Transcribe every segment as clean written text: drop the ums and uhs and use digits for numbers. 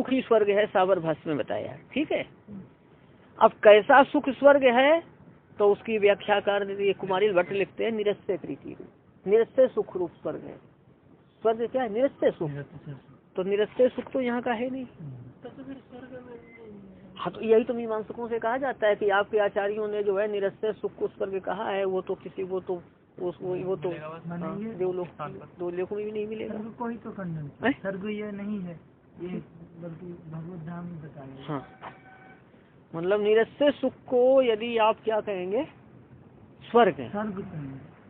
सुख ही स्वर्ग है, सावर भाष्य में बताया। ठीक है, अब कैसा सुख स्वर्ग है तो उसकी व्याख्याकार ये कुमारिल भट्ट लिखते हैं, निरस्ते प्रीति रूप, निरस्ते सुख रूप स्वर्ग है। स्वर्ग क्या है? निरस्ते सुख। तो निरस्ते सुख तो यहाँ का है नहीं। हाँ, तो यही तो मीमांसकों से कहा जाता है कि आपके आचार्यों ने जो है निरस्ते सुख को स्वर्ग कहा है, वो तो किसी वो तो देवलोक में भी नहीं मिलेगा। कोई तो खंडन स्वर्ग ये नहीं है, ये बल्कि भगवत धाम में बताया। हाँ, मतलब निरस्ते सुख को यदि आप क्या कहेंगे? स्वर्ग है।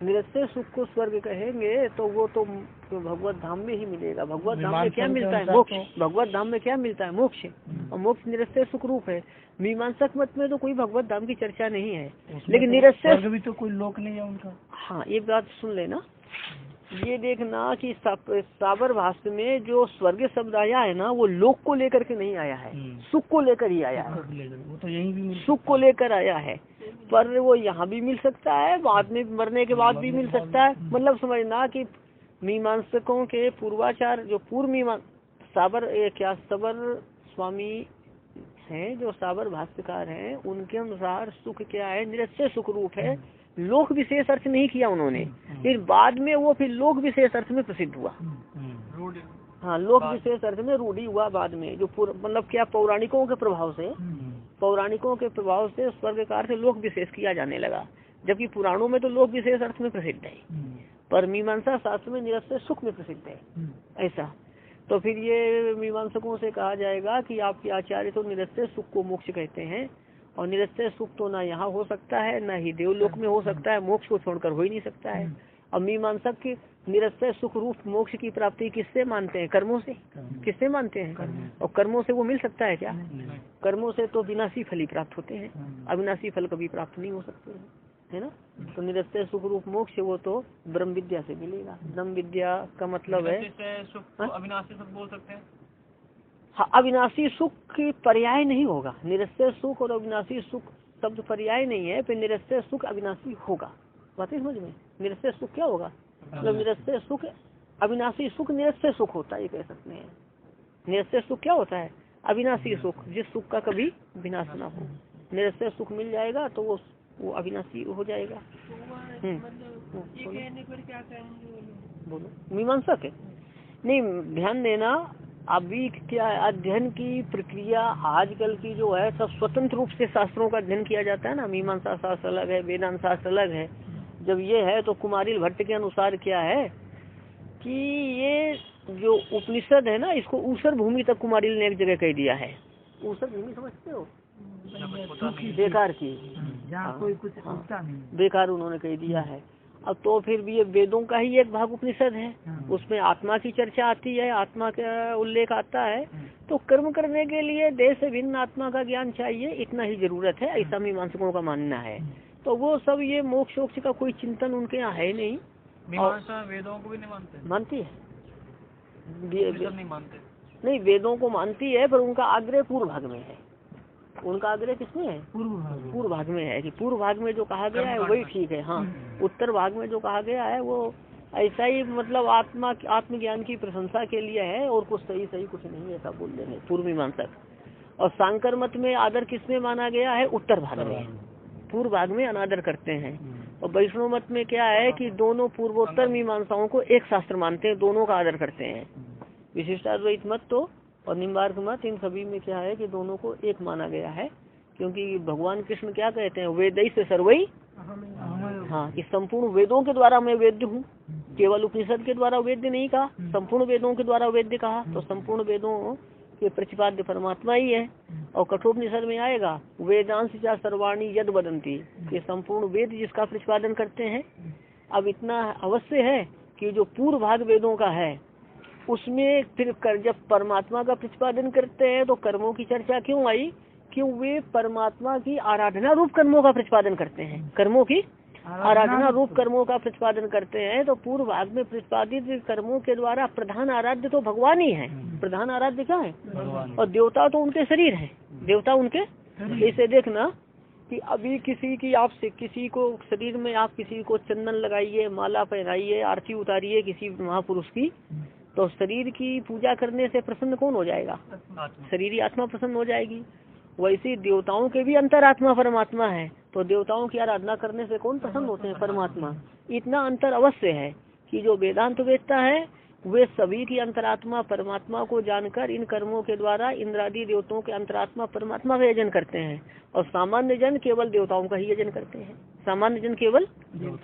निरस्ते सुख को स्वर्ग कहेंगे तो वो तो भगवत धाम में ही मिलेगा। भगवत धाम में क्या मिलता है? मोक्ष। भगवत धाम में क्या मिलता है? मोक्ष। और मोक्ष निरस्ते सुख रूप है। मीमांसक मत में तो कोई भगवत धाम की चर्चा नहीं है, लेकिन निरस्ते भी तो कोई लोक नहीं है उनका। हाँ, ये बात सुन लेना, ये देखना कि साबर भाष्य में जो स्वर्ग शब्द आया है ना, वो लोक को लेकर के नहीं आया है, सुख को लेकर ही आया है। वो तो यही भी सुख को लेकर आया है, पर वो यहाँ भी मिल सकता है, बाद में मरने के बाद भी मिल सकता है। मतलब समझना कि मीमांसकों के पूर्वाचार जो साबर स्वामी हैं, जो साबर भाष्यकार हैं, उनके अनुसार सुख क्या है? निरस्ते सुख रूप है। लोक विशेष अर्थ नहीं किया उन्होंने, फिर बाद में वो फिर लोक विशेष अर्थ में प्रसिद्ध हुआ। हाँ, लोक विशेष अर्थ में रूढ़ी हुआ बाद में, जो मतलब क्या पौराणिकों के प्रभाव से स्वर्ग का अर्थ लोक विशेष किया जाने लगा, जबकि पुराणों में तो लोक विशेष अर्थ में प्रसिद्ध है, पर मीमांसा शास्त्र में निरस्ते सुख में प्रसिद्ध है। ऐसा तो फिर ये मीमांसकों से कहा जाएगा कि आपके आचार्य तो निरस्ते सुख को मोक्ष कहते हैं, और निरस्ते सुख तो ना यहाँ हो सकता है, ना ही देवलोक में हो सकता है, मोक्ष को छोड़कर हो ही नहीं सकता है। अब मीमांसक की निरस्ते सुख रूप मोक्ष की प्राप्ति किससे मानते हैं? कर्मों से। किससे मानते हैं? और कर्मों से वो मिल सकता है क्या? कर्मों से तो विनाशी फल ही प्राप्त होते हैं, अविनाशी फल कभी प्राप्त नहीं हो सकते हैं, है ना। तो निरस्ते सुख रूप मोक्ष वो तो ब्रह्म विद्या से मिलेगा। ब्रह्म विद्या का मतलब है अविनाशी सुख बोल सकते हैं। हाँ, अविनाशी सुख की पर्याय नहीं होगा। निरस्ते सुख और अविनाशी सुख शब्द पर्याय नहीं है, फिर निरस्ते सुख अविनाशी होगा। बात समझ में? निरस्ते सुख क्या होगा? मतलब निरस्ते सुख अविनाशी सुख निरस्ते सुख होता है, ये कह सकते हैं। निरस्ते सुख क्या होता है? अविनाशी सुख, जिस सुख का कभी विनाश ना हो। निरस्ते सुख मिल जाएगा तो वो अविनाशी हो जाएगा। बोलो मीमांसक है नहीं, ध्यान देना। अभी क्या अध्ययन की प्रक्रिया आजकल की जो है सब स्वतंत्र रूप से शास्त्रों का अध्ययन किया जाता है ना। मीमांसा शास्त्र अलग है, वेदांत शास्त्र अलग है। जब ये है तो कुमारिल भट्ट के अनुसार क्या है कि ये जो उपनिषद है ना, इसको ऊसर भूमि तक कुमारिल ने एक जगह कह दिया है। ऊसर भूमि समझते हो? बेकार की, कोई कुछ बेकार उन्होंने कह दिया है। अब तो फिर भी ये वेदों का ही एक भाग उपनिषद है, उसमें आत्मा की चर्चा आती है, आत्मा का उल्लेख आता है। तो कर्म करने के लिए देह से भिन्न आत्मा का ज्ञान चाहिए, इतना ही जरूरत है, ऐसा मीमांसकों का मानना है। तो वो सब ये मोक्ष वोक्ष का कोई चिंतन उनके यहाँ है नहीं। मीमांसा वेदों को भी नहीं मानते? मानती है, नहीं मानते नहीं, वेदों को मानती है, पर उनका आग्रह पूर्व भाग में है। उनका आग्रह किसमें है? पूर्व भाग में है, कि पूर्व भाग में जो कहा गया है वही ठीक है। हाँ, उत्तर भाग में जो कहा गया है वो ऐसा ही, मतलब आत्मज्ञान की प्रशंसा के लिए है, और कुछ सही कुछ नहीं, ऐसा बोल देंगे पूर्व मीमांसक। और सांकर मत में आदर किसमें माना गया है? उत्तर भाग में। पूर्व भाग में अनादर करते हैं। और वैष्णव मत में क्या है कि दोनों पूर्वोत्तर मीमांसाओं को एक शास्त्र मानते हैं, दोनों का आदर करते हैं। विशिष्टाद्वैत मत तो और निम्बार्क मत, इन सभी में क्या है कि दोनों को एक माना गया है। क्योंकि भगवान कृष्ण क्या कहते हैं? वेदई से सर्वई, हाँ, कि संपूर्ण वेदों के द्वारा मैं वेद्य हूँ। केवल उपनिषद के द्वारा वेद्य नहीं कहा, संपूर्ण वेदों के द्वारा वेद्य कहा। तो संपूर्ण वेदों के प्रतिपाद्य परमात्मा ही है। और कठोपनिषद में आएगा वेदांश चा सर्वाणी यद वदंती, ये संपूर्ण वेद जिसका प्रतिपादन करते हैं। अब इतना अवश्य है कि जो पूर्व भाग वेदों का है उसमें फिर जब परमात्मा का प्रतिपादन करते हैं तो कर्मों की चर्चा क्यों आई? क्यों वे परमात्मा की आराधना रूप कर्मों का प्रतिपादन करते हैं। कर्मों की आराधना रूप कर्मों का प्रतिपादन करते हैं। तो पूर्व भाग में प्रतिपादित कर्मों के द्वारा प्रधान आराध्य तो भगवान ही है। प्रधान आराध्य क्या है? और देवता तो उनके शरीर है, देवता उनके। इसे देखना कि अभी किसी को शरीर में आप किसी को चंदन लगाइए, माला पहनाइए, आरती उतारिए किसी महापुरुष की, तो शरीर की पूजा करने से प्रसन्न कौन हो जाएगा? शरीर ही आत्मा प्रसन्न हो जाएगी। वैसे देवताओं के भी अंतरात्मा परमात्मा है, तो देवताओं की आराधना करने से कौन प्रसन्न होते हैं? परमात्मा। इतना अंतर अवश्य है कि जो वेदांत वेदता है वे सभी की अंतरात्मा परमात्मा को जानकर इन कर्मों के द्वारा इंद्रादि देवताओं के अंतरात्मा परमात्मा का यजन करते हैं, और सामान्य जन केवल देवताओं का ही यजन करते हैं। सामान्य जन केवल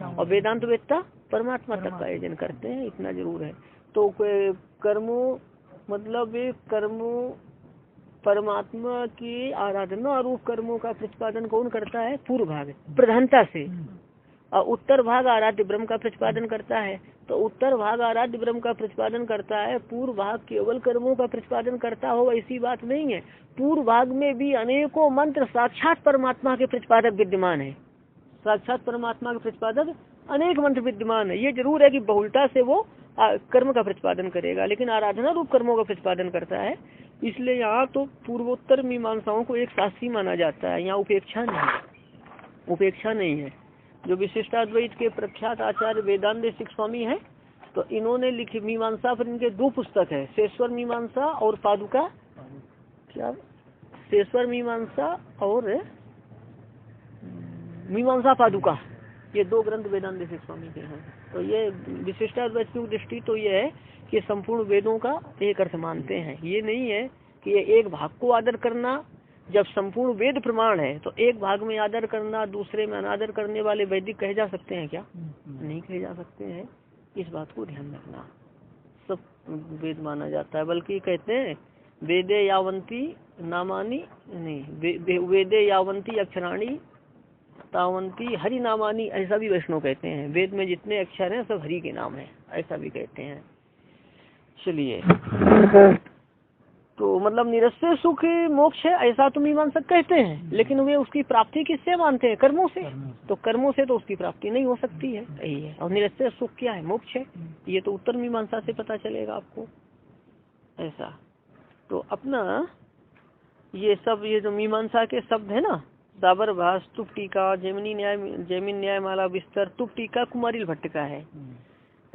और वेदांत वेदता परमात्मा तक का यजन करते हैं, इतना जरूर है। तो कर्मों मतलब कर्मों परमात्मा की आराधना रूप कर्मों का प्रतिपादन कौन करता है? पूर्व भाग प्रधानता से, और उत्तर भाग आराध्य ब्रह्म का प्रतिपादन करता है। तो उत्तर भाग आराध्य ब्रह्म का प्रतिपादन करता है, पूर्व भाग केवल कर्मों का प्रतिपादन करता हो ऐसी बात नहीं है। पूर्व भाग में भी अनेकों मंत्र साक्षात परमात्मा के प्रतिपादक विद्यमान है। साक्षात परमात्मा के प्रतिपादक अनेक मंत्र विद्यमान है। ये जरूर है कि बहुलता से वो कर्म का प्रतिपादन करेगा, लेकिन आराधना रूप कर्मों का प्रतिपादन करता है। इसलिए यहाँ तो पूर्वोत्तर मीमांसाओं को एक शास्त्री माना जाता है, यहाँ उपेक्षा नहीं है। जो विशिष्टाद्वैत के प्रख्यात आचार्य वेदांत सिख स्वामी है, तो इन्होंने लिखी मीमांसा पर इनके 2 पुस्तक है, शेश्वर मीमांसा और पादुका, क्या शेश्वर मीमांसा और मीमांसा पादुका, ये 2 ग्रंथ वेदांत सिख स्वामी के हैं। तो ये विशिष्टाद्वैत की दृष्टि तो ये है कि संपूर्ण वेदों का एक अर्थ मानते हैं। ये नहीं है कि ये एक भाग को आदर करना, जब संपूर्ण वेद प्रमाण है तो एक भाग में आदर करना दूसरे में अनादर करने वाले वैदिक कहे जा सकते हैं क्या? नहीं कहे जा सकते हैं। इस बात को ध्यान रखना, सब वेद माना जाता है। बल्कि कहते हैं वेदे यावंती नामानी नहीं, वेदे यावंती अक्षराणी तावंती हरि नामानी, ऐसा भी वैष्णव कहते हैं। वेद में जितने अक्षर हैं सब हरि के नाम है, ऐसा भी कहते हैं। चलिए, तो मतलब निरस्य सुख मोक्ष है ऐसा तो मीमांसक कहते हैं, लेकिन वे उसकी प्राप्ति किससे मानते हैं? कर्मों से। तो कर्मों से तो उसकी प्राप्ति नहीं हो सकती है, यही है। और निरस्य सुख क्या है? मोक्ष है। ये तो उत्तर मीमांसा से पता चलेगा आपको, ऐसा। तो अपना ये सब ये जो मीमांसा के शब्द है ना, साबर भाष, तुप टीका, जैमिन न्यायमाला विस्तर, तुप टीका कुमारिल भट्ट का है।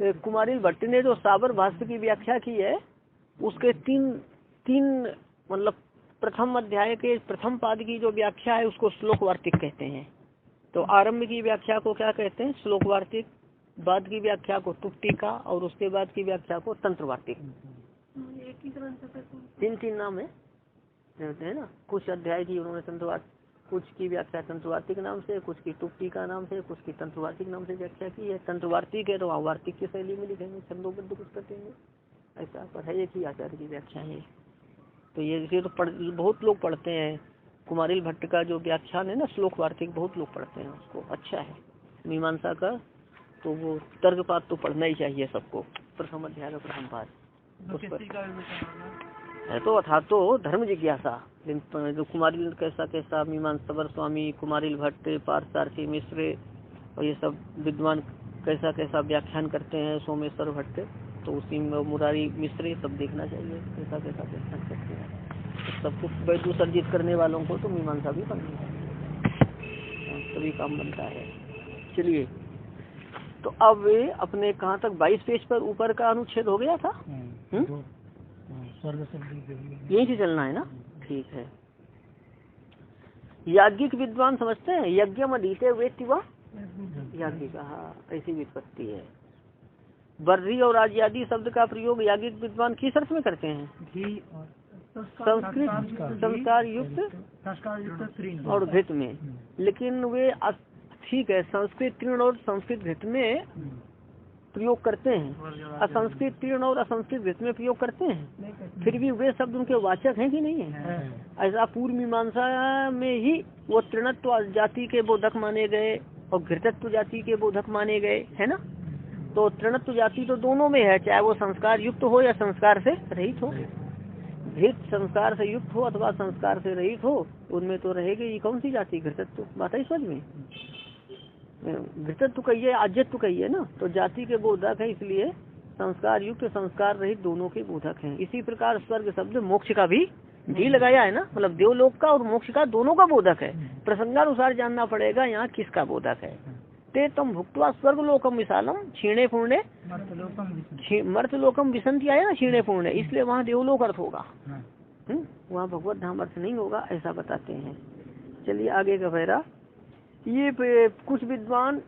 तो कुमारिल भट्ट ने जो साबर भाष्य की व्याख्या की है, उसके तीन मतलब प्रथम अध्याय के प्रथम पाद की जो व्याख्या है उसको श्लोक वार्तिक कहते हैं। तो आरंभ की व्याख्या को क्या कहते हैं? श्लोक वार्तिक। बाद की व्याख्या को तुप टीका, और उसके बाद की व्याख्या को तंत्र वार्तिक। तीन नाम है ना। कुछ अध्याय की उन्होंने तंत्रवार्तिक, कुछ की व्याख्या तंत्रवार्तिक नाम से, कुछ की तुप टीका नाम से, कुछ की तंत्रवार्तिक नाम से व्याख्या की है। तंत्रवार्तिक है तो वहाँ वार्तिक की शैली में लिखेंगे, छंदोबद्ध कुछ करेंगे, ऐसा पर है। एक ही आचार्य की व्याख्या है। तो ये इसे तो बहुत लोग पढ़ते हैं। कुमारिल भट्ट का जो व्याख्यान है ना श्लोक वार्तिक, बहुत लोग पढ़ते हैं उसको, अच्छा है मीमांसा का। तो वो तर्कपात तो पढ़ना ही चाहिए सबको, प्रथम अध्याय का प्रथम पाद है। तो अथा तो धर्म जिज्ञासा, जो कुमारिल कैसा मीमांसा स्वामी, कुमारिल भट्ट, पार्थसारथी मिश्र और ये सब विद्वान कैसा व्याख्यान करते हैं, सोमेश्वर भट्ट, तो उसी में मुरारी मिश्र, सब देखना चाहिए कैसा व्याख्यान करते हैं। तो सबको वैद्य सर्जित करने वालों को तो मीमांसा भी पढ़नी है, तभी काम बनता है। चलिए, तो अब अपने कहाँ तक 22 पेज पर ऊपर का अनुच्छेद हो गया था। यही से चलना है ना, ठीक है। याज्ञिक विद्वान समझते हैं, यज्ञम अधीते वेत्ति व याज्ञिक, हाँ ऐसी वित्पत्ति है। वर्री और आज्यादि शब्द का प्रयोग याज्ञिक विद्वान किस अर्थ में करते हैं? संस्कृत संस्कार युक्त और घृत में, लेकिन वे ठीक है संस्कृत तीर्ण और संस्कृत घृत में प्रयोग करते हैं, असंस्कृत तीर्ण और असंस्कृत घृत में प्रयोग करते हैं। फिर भी वे शब्द उनके वाचक हैं कि नहीं है? ऐसा पूर्व मीमांसा में ही वो तृणत्व जाति के बोधक माने गए और घृतत्व जाति के बोधक माने गए, है ना। तो तृणत्व जाति तो दोनों में है, चाहे वो संस्कार युक्त हो या संस्कार से रहित हो। घृत संस्कार से युक्त हो अथवा संस्कार से रहित हो, उनमें तो रहेगी ये कौन सी जाति? घृतत्व। बात है समझ में? घृतत्व कहिए आज्यत्व कहिए ना, तो जाति के बोधक है, इसलिए संस्कार युक्त संस्कार रहित दोनों के बोधक हैं। इसी प्रकार स्वर्ग शब्द मोक्ष का भी लगाया है ना, मतलब देवलोक का और मोक्ष का दोनों का बोधक है। प्रसंगानुसार जानना पड़ेगा यहाँ किसका बोधक है। ते तम भुक्त्वा स्वर्ग लोकम विशालम क्षीणे पूर्णे मर्तलोकम विसंति आया ना, क्षीणे पूर्णे, इसलिए वहाँ देवलोक अर्थ होगा, वहाँ भगवत धाम अर्थ नहीं होगा, ऐसा बताते हैं। चलिए आगे का पैरा। ये कुछ विद्वान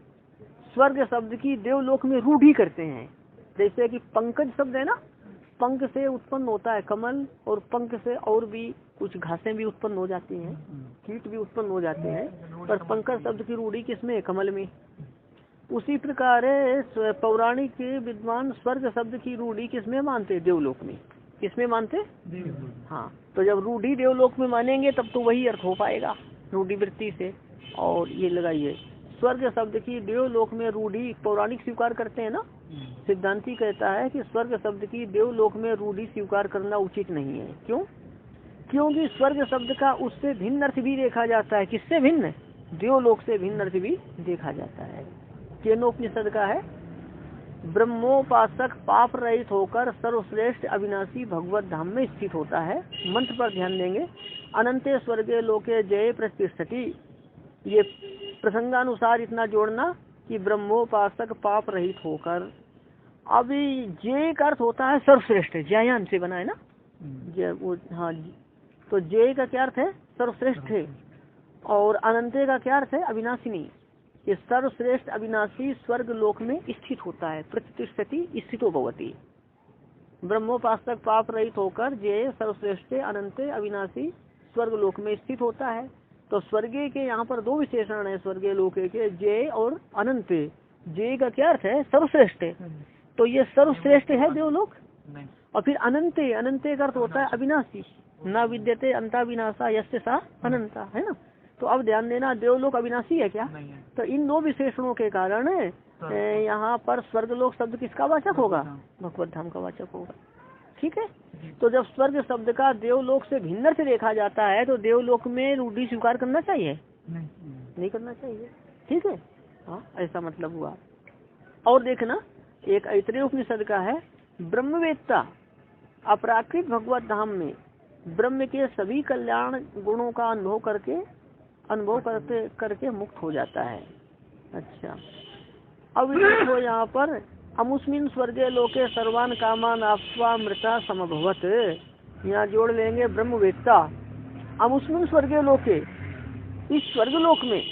स्वर्ग शब्द की देवलोक में रूढ़ी करते हैं। जैसे कि पंकज शब्द है ना, पंख से उत्पन्न होता है कमल, और पंख से और भी कुछ घासें भी उत्पन्न हो जाती हैं, कीट भी उत्पन्न हो जाते हैं, पर पंकज शब्द की रूढ़ी किसमें? कमल में। उसी प्रकार पौराणिक विद्वान स्वर्ग शब्द की रूढ़ी किसमें मानते? देवलोक में। किसमें मानते? हाँ, तो जब रूढ़ी देवलोक में मानेंगे तब तो वही अर्थ हो पाएगा रूढ़ी वृत्ति से। और ये लगाइए, स्वर्ग शब्द की देवलोक में रूढ़ी पौराणिक स्वीकार करते हैं ना। सिद्धांती कहता है कि स्वर्ग शब्द की देवलोक में रूढ़ी स्वीकार करना उचित नहीं है। क्यों? क्योंकि स्वर्ग शब्द का उससे भिन्न अर्थ भी देखा जाता है। किससे भिन्न? देवलोक से भिन्न अर्थ भी देखा जाता है। केनोपनिषद का है, ब्रह्मोपासक पाप रहित होकर सर्वश्रेष्ठ अविनाशी भगवत धाम में स्थित होता है। मंत्र पर ध्यान देंगे। अनंते स्वर्गे लोके जय प्रतिष्ठति, ये प्रसंगानुसार इतना जोड़ना कि ब्रह्मोपासक पाप रहित होकर। अभी जय का अर्थ होता है सर्वश्रेष्ठ, जयान से बना है ना, जय वो, हाँ। तो जय का क्या अर्थ है? सर्वश्रेष्ठ है। और अनंते का क्या अर्थ है? अविनाशिनी। ये सर्वश्रेष्ठ अविनाशी स्वर्ग लोक में स्थित होता है। प्रतिष्ठति स्थितो भवति। ब्रह्मोपासक पाप रहित होकर जय सर्वश्रेष्ठ अनंते अविनाशी स्वर्ग लोक में स्थित होता है। तो स्वर्गे के यहाँ पर दो विशेषण है स्वर्गीय लोके के, जय और अनंत। जय का क्या अर्थ है? सर्वश्रेष्ठ। तो ये सर्वश्रेष्ठ है देवलोक। और फिर अनंते, अनंते का अर्थ होता है अविनाशी। न विद्यते अंता विनाशा यस्य सा अनंता, है ना। तो अब ध्यान देना, देवलोक अविनाशी है क्या? तो इन दो विशेषणों के कारण यहाँ पर स्वर्गलोक शब्द किसका वाचक होगा? भगवत धाम का वाचक होगा। ठीक है। तो जब स्वर्ग शब्द का देवलोक से भिन्न से देखा जाता है तो देवलोक में रूढ़ी स्वीकार करना चाहिए? नहीं करना चाहिए। ठीक है, हाँ, ऐसा मतलब हुआ। और देखना, एक ऐतरेय उपनिषद का है, ब्रह्मवेत्ता अपराकृत भगवत धाम में ब्रह्म के सभी कल्याण गुणों का अनुभव करके मुक्त हो जाता है। अच्छा, अब देखो यहाँ पर अमुस्मिन स्वर्गे लोके सर्वान कामान आप्वा मृता समभवत, यहाँ जोड़ लेंगे ब्रह्मवेत्ता। अमुस्मिन स्वर्गे लोके, इस स्वर्ग लोक में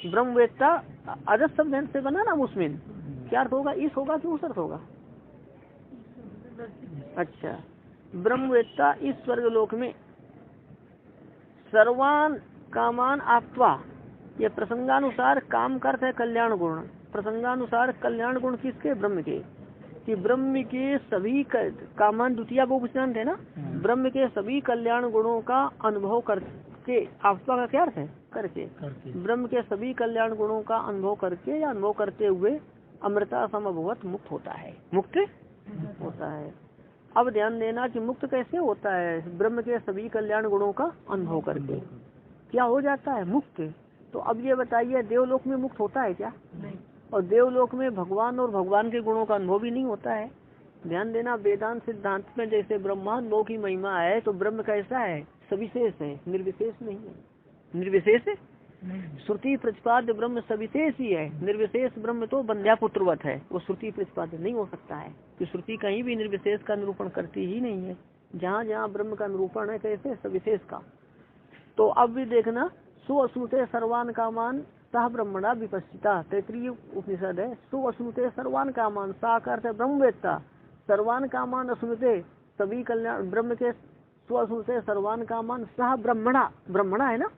ब्रह्मवेत्ता अजस शब्द से बना ना मुस्मिन, क्या अर्थ होगा? इस होगा कि उस अर्थ होगा? अच्छा, ब्रह्मवेत्ता इस स्वर्ग लोक में सर्वान कामान आप्वा, ये प्रसंगानुसार काम करते हैं कल्याण गुण। प्रसंगानुसार कल्याण गुण किसके? ब्रह्म के। कि ब्रह्म के सभी कामान द्वितीय बहुवचन है ना, ब्रह्म के सभी कल्याण गुणों का अनुभव करके, आप्वा का क्या अर्थ है? करके। ब्रह्म के सभी कल्याण गुणों का अनुभव करके या अनुभव करते हुए अमृता समभवत मुक्त होता है। मुक्त होता है। अब ध्यान देना कि मुक्त कैसे होता है? ब्रह्म के सभी कल्याण गुणों का अनुभव करके क्या हो जाता है? मुक्त। तो अब ये बताइए, देवलोक में मुक्त होता है क्या? नहीं। और देवलोक में भगवान और भगवान के गुणों का अनुभव भी नहीं होता है। ध्यान देना, वेदांत सिद्धांत में जैसे ब्रह्मानुभव की महिमा है, तो ब्रह्म कैसा है? सविशेष है, निर्विशेष नहीं है। निर्विशेष श्रुति प्रतिपाद्य ब्रह्म सविशेष ही है। निर्विशेष ब्रह्म तो बंध्या पुत्रवत है, वो श्रुति प्रतिपाद्य नहीं हो सकता है, कि श्रुति कहीं भी निर्विशेष का निरूपण करती ही नहीं है। जहाँ जहाँ ब्रह्म का निरूपण है कैसे? सविशेष का। तो अब भी देखना, सुअश्नुते सर्वान कामान सह ब्रह्मणा विपस्थिता, तैत्रीय उपनिषद है। सुअश्नुते सर्वान कामान, सा का अर्थ है ब्रह्मवेत्ता, सर्वान कामान अश्नुते, सभी कल्याण ब्रह्म के, सुअश्नुते सर्वान कामान सह ब्रह्मणा, ब्रह्मणा है ना,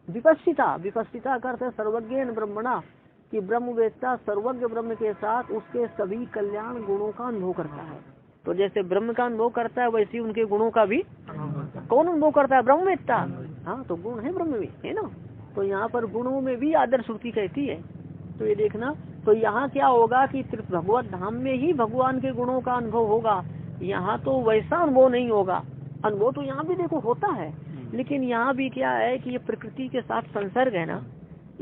विपस्थिता, विपस्थिता का अर्थ है सर्वज्ञ ब्रह्मणा, कि ब्रह्मवेत्ता सर्वज्ञ ब्रह्म के साथ उसके सभी कल्याण गुणों का अनुभव करता है। तो जैसे ब्रह्म का अनुभव करता है वैसे उनके गुणों का भी कौन अनुभव करता है? ब्रह्मवेत्ता। हाँ, तो गुण है ब्रह्म में, है ना। तो यहाँ पर गुणों में भी आदर श्रुति कहती है। तो ये देखना, तो यहाँ क्या होगा कि भगवत धाम में ही भगवान के गुणों का अनुभव होगा। यहाँ तो वैसा अनुभव नहीं होगा। अनुभव तो यहाँ भी देखो होता है, लेकिन यहाँ भी क्या है कि ये प्रकृति के साथ संसर्ग है ना,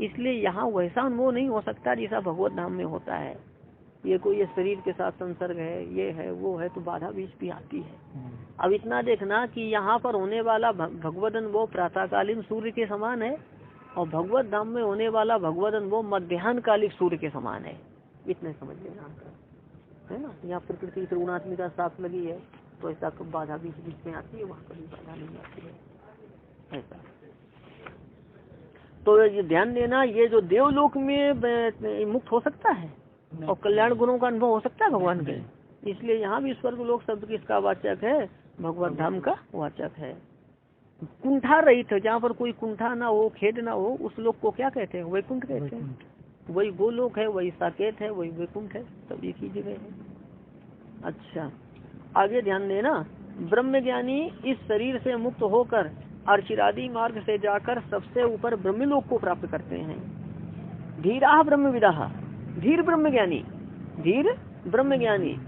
इसलिए यहाँ वैसा अनुभव नहीं हो सकता जैसा भगवत धाम में होता है। ये कोई ये शरीर के साथ संसर्ग है, ये है वो है, तो बाधा बीच भी आती है। अब इतना देखना कि यहाँ पर होने वाला भगवत अनुभव प्रातःकालीन सूर्य के समान है, और भगवत धाम में होने वाला भगवत अनुभव मध्याह्न कालिक सूर्य के समान है, इतने समझ लेना है ना। यहाँ प्रकृति त्रिगुणात्मिका साफ लगी है तो ऐसा बाधा बीच बीच में आती है, वहाँ कभी बाधा नहीं आती है ऐसा। तो ये ध्यान देना, ये जो देवलोक में मुक्त हो सकता है और कल्याण गुणों का अनुभव हो सकता है भगवान के, इसलिए यहाँ भी स्वर्ग लोक शब्द किसका वाचक है, भगवत धाम का वाचक है। कुंठा रहित, जहाँ पर कोई कुंठा ना हो, खेद ना हो, उस लोक को क्या कहते हैं, वैकुंठ कहते हैं। वही गोलोक है, वही साकेत है, वही वैकुंठ है, सब एक ही जगह है। अच्छा आगे ध्यान देना, ब्रह्म ज्ञानी इस शरीर से मुक्त होकर अर्चिरादि मार्ग से जाकर सबसे ऊपर ब्रह्मलोक को प्राप्त करते हैं। धीरा ब्रह्म विदाह, धीर ब्रह्म ज्ञानी, धीर ब्रह्म ज्ञानी,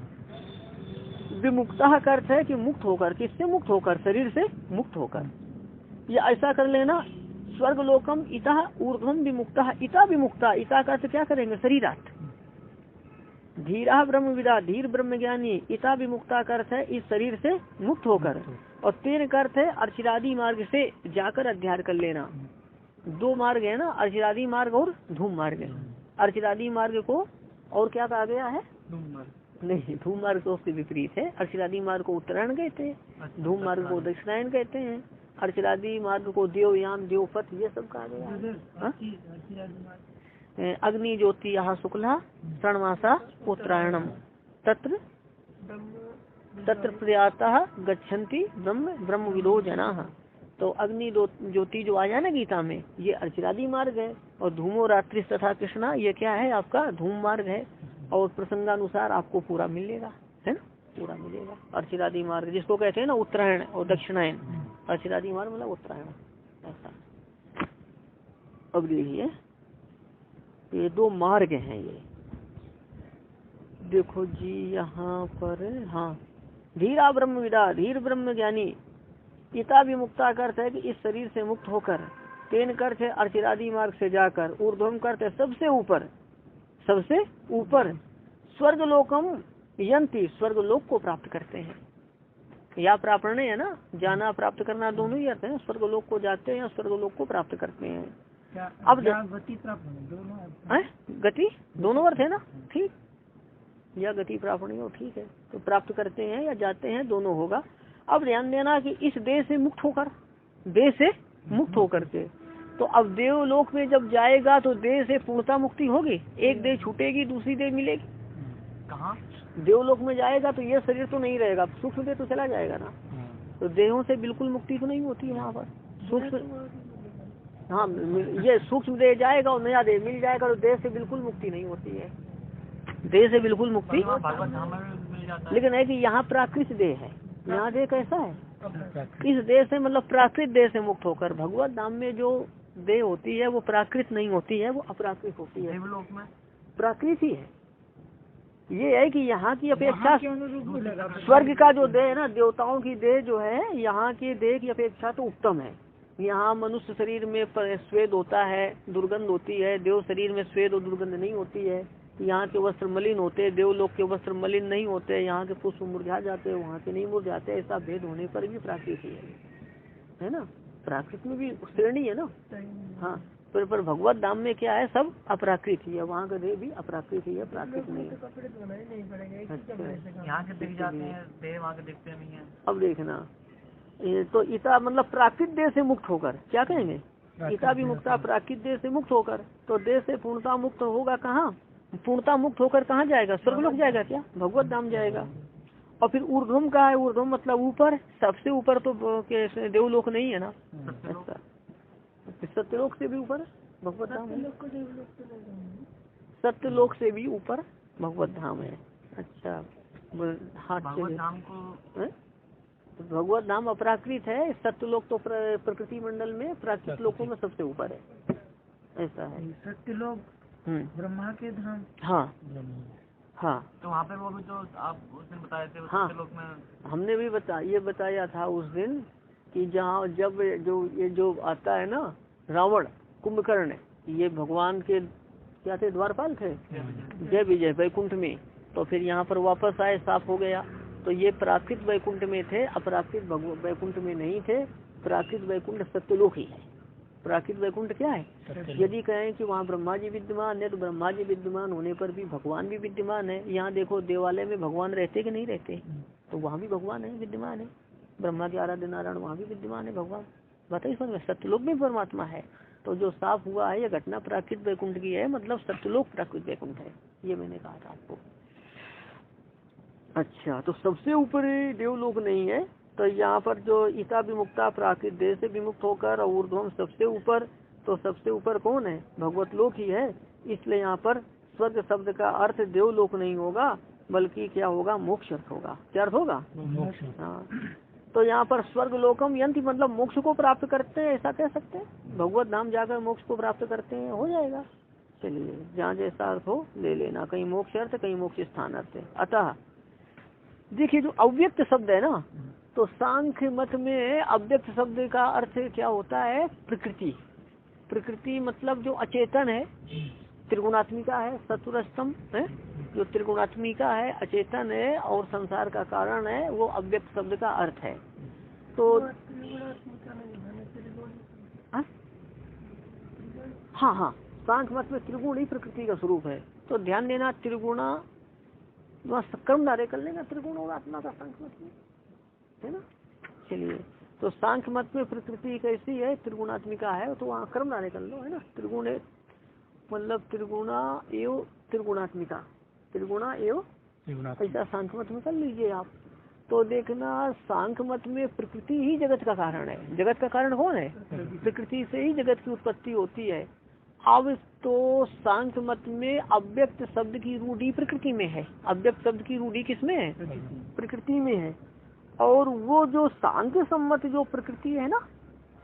विमुक्ता का अर्थ है कि मुक्त होकर, किससे मुक्त होकर, शरीर से मुक्त होकर। या ऐसा कर लेना, स्वर्ग लोकम इता ऊर्ध्वम विमुक्ता, इता विमुक्ता, इता का अर्थ क्या करेंगे, शरीरार्थ। धीरा ब्रह्म विदा, धीर ब्रह्म ज्ञानी, इता विमुक्ता का अर्थ है इस शरीर से मुक्त होकर, और तेन का अर्थ है अर्चिरादि मार्ग से जाकर अध्ययन कर लेना। दो मार्ग है ना, अर्चिरादि मार्ग और धूम मार्ग। अर्चिरादि मार्ग को और क्या कहा गया है, नहीं, धूम मार्ग तो उसके विपरीत है। अर्चिरादि मार्ग को उत्तरायण कहते हैं, धूम मार्ग को दक्षिणायन कहते हैं। अर्चिरादि मार्ग को देवयान, देवपथ, ये सब कहा गया। अग्नि ज्योति यहाँ शुक्ला षण्मासा उत्तरायणम तत्र तत्र प्रयातः गच्छन्ति ब्रह्म ब्रह्म विदो जनाः। तो अग्नि ज्योति जो आया ना गीता में, ये अर्चिरादि मार्ग है, और धूमो रात्रि तथा कृष्णा ये क्या है आपका, धूम मार्ग है। और प्रसंगानुसार आपको पूरा मिलेगा, है ना, पूरा मिलेगा। अर्चिरादि मार्ग जिसको कहते हैं ना उत्तरायण और दक्षिणायन, अर्चिरादि मार्ग मतलब उत्तरायण ऐसा। अब देखिए ये दो मार्ग हैं, ये देखो जी यहाँ पर, हाँ, धीरा ब्रह्म विदा, धीर ब्रह्म ज्ञानी, इता विमुक्ता का अर्थ है कि इस शरीर से मुक्त होकर, तेन करते अर्चिरादि मार्ग से जाकर, ऊर्ध्वम करते सबसे ऊपर, सबसे ऊपर, स्वर्ग लोकम यंती, स्वर्ग लोक को प्राप्त करते हैं। या प्रापण है ना, जाना प्राप्त करना दोनों ही अर्थ है, स्वर्ग लोक को जाते हैं, स्वर्ग लोक को प्राप्त करते हैं। अब गति प्राप्त दोनों, गति दोनों अर्थ है ना, ठीक, या गति प्रापण हो, ठीक है, तो प्राप्त करते हैं या जाते हैं दोनों होगा। अब ध्यान देना कि इस देह से मुक्त होकर, देह से मुक्त होकर के, तो अब देवलोक में जब जाएगा तो देह से पूर्णता मुक्ति होगी, एक देह छूटेगी दूसरी देह मिलेगी। कहाँ देवलोक में जाएगा तो ये शरीर तो नहीं रहेगा, सूक्ष्म देह तो चला जाएगा ना, तो देहों से बिल्कुल मुक्ति तो नहीं होती है यहाँ पर। सूक्ष्म, हाँ, ये सूक्ष्म देह जाएगा और नया देह मिल जाएगा, तो देह से बिल्कुल मुक्ति नहीं होती है, देह से बिल्कुल मुक्ति। लेकिन है कि यहाँ प्राकृत देह है, यहाँ देह कैसा है, इस देह से मतलब प्राकृत देह से मुक्त होकर, भगवत धाम में जो देह होती है वो प्राकृत नहीं होती है, वो अपराकृत होती है। देवलोक में प्राकृत ही है। ये है कि यहाँ की अपेक्षा स्वर्ग का जो देह है ना, देवताओं की देह जो है, यहाँ की देह की अपेक्षा तो उत्तम है। यहाँ मनुष्य शरीर में स्वेद होता है, दुर्गंध होती है, देव शरीर में स्वेद और दुर्गंध नहीं होती है। यहाँ के वस्त्र मलिन होते हैं, देवलोक के वस्त्र मलिन नहीं होते, यहाँ के पुष्प मुरझा जाते हैं, वहाँ के नहीं मुरझाते। ऐसा भेद होने पर भी प्राकृत है ना, प्राकृत में भी श्रेणी है ना। हाँ, पर भगवत धाम में क्या है, सब अपराकृत ही है, वहाँ का देह भी अपराकृत ही है, प्राकृत नहीं है। यहाँ के दिख जाते हैं देह, वहाँ के दिखते नहीं है। अब देखना, तो इता मतलब प्राकृत देह से मुक्त होकर, क्या कहेंगे, इता भी मुक्ता प्राकृत देह से मुक्त होकर, तो देह से पूर्णता मुक्त होगा कहाँ, पूर्णता मुक्त होकर कहाँ जाएगा, स्वर्गलोक जाएगा क्या, भगवत धाम जाएगा। और फिर ऊर्ध्वम का है, ऊर्ध्वम मतलब ऊपर, सबसे ऊपर तो देवलोक नहीं है ना, सत्यलोक से भी ऊपर भगवत धाम है, सत्यलोक से भी ऊपर भगवत धाम है। अच्छा, हाथ से भगवत धाम अपराकृत है, सत्यलोक तो प्रकृति मंडल में प्राकृत लोकों में सबसे ऊपर है, ऐसा है। सत्यलोक ब्रह्मा के धाम, हाँ हाँ, तो वहाँ पे वो भी तो आप उस दिन बताए थे, हाँ, सत्यलोक में हमने भी बताया था उस दिन कि जहाँ जब जो आता है ना रावण कुंभकर्ण, ये भगवान के क्या थे, द्वारपाल थे, जय विजय वैकुंठ में, तो फिर यहाँ पर वापस आए, साफ हो गया। तो ये प्राकृत वैकुंठ में थे, अपराकृत वैकुंठ में नहीं थे, प्राकृत वैकुंठ सत्यलोक ही है, प्राकृत वैकुंठ क्या है? यदि कहें कि वहाँ ब्रह्मा जी विद्यमान है तो ब्रह्मा जी विद्यमान होने पर भी भगवान भी विद्यमान है। यहाँ देखो देवालय में भगवान रहते कि नहीं रहते? तो वहाँ भी भगवान है, विद्यमान है। ब्रह्मा के आराध्य नारायण वहाँ भी विद्यमान है भगवान। बताइए समझ में, सत्यलोक में परमात्मा है। तो जो साफ हुआ है ये घटना प्राकृत वैकुंठ की है, मतलब सत्यलोक प्राकृत वैकुंठ है, ये मैंने कहा था आपको। अच्छा, तो सबसे ऊपर देवलोक नहीं है। तो यहाँ पर जो ईता विमुक्ता प्राकृत देश से विमुक्त होकर ऊर्ध्वम सबसे ऊपर, तो सबसे ऊपर कौन है? भगवत लोक ही है। इसलिए यहाँ पर स्वर्ग शब्द का अर्थ देवलोक नहीं होगा, बल्कि क्या होगा? मोक्ष अर्थ होगा। क्या अर्थ होगा? हाँ, तो यहाँ पर स्वर्ग लोकम यंत्र मतलब मोक्ष को प्राप्त करते हैं, ऐसा कह सकते हैं। भगवत धाम जाकर मोक्ष को प्राप्त करते हैं, हो जाएगा। चलिए, जहाँ जैसा अर्थ हो ले लेना, कहीं मोक्ष अर्थ, कहीं मोक्ष स्थान अर्थ। अतः देखिए, जो अव्यक्त शब्द है ना, तो सांख्य मत में अव्यक्त शब्द का अर्थ क्या होता है? प्रकृति। प्रकृति मतलब जो अचेतन है, त्रिगुणात्मिका है, सत्वरस्तम है, जो त्रिगुणात्मिका है, अचेतन है और संसार का कारण है, वो अव्यक्त शब्द का अर्थ है। तो हाँ हाँ, सांख्य मत में त्रिगुण ही प्रकृति का स्वरूप है। तो ध्यान देना, त्रिगुणा क्रम नारे कर लेना, त्रिगुण और आत्मा का सांख्य मत में, है ना। चलिए, तो सांख्य मत में प्रकृति कैसी है? त्रिगुणात्मिका है, तो वहाँ क्रम नारे कर लो, है ना। त्रिगुण मतलब त्रिगुणा एवं त्रिगुणात्मिका, त्रिगुणा एवं, ऐसा सांख्य मत में कर लीजिए आप। तो देखना, सांख्य मत में प्रकृति ही जगत का कारण है। जगत का कारण कौन है? प्रकृति से ही जगत की उत्पत्ति होती है। अब तो सांख्य मत में अव्यक्त शब्द की रूढ़ी प्रकृति में है। अव्यक्त शब्द की रूढ़ी किसमें है? प्रकृति में है। और वो जो सांख्य सम्मत जो प्रकृति है ना,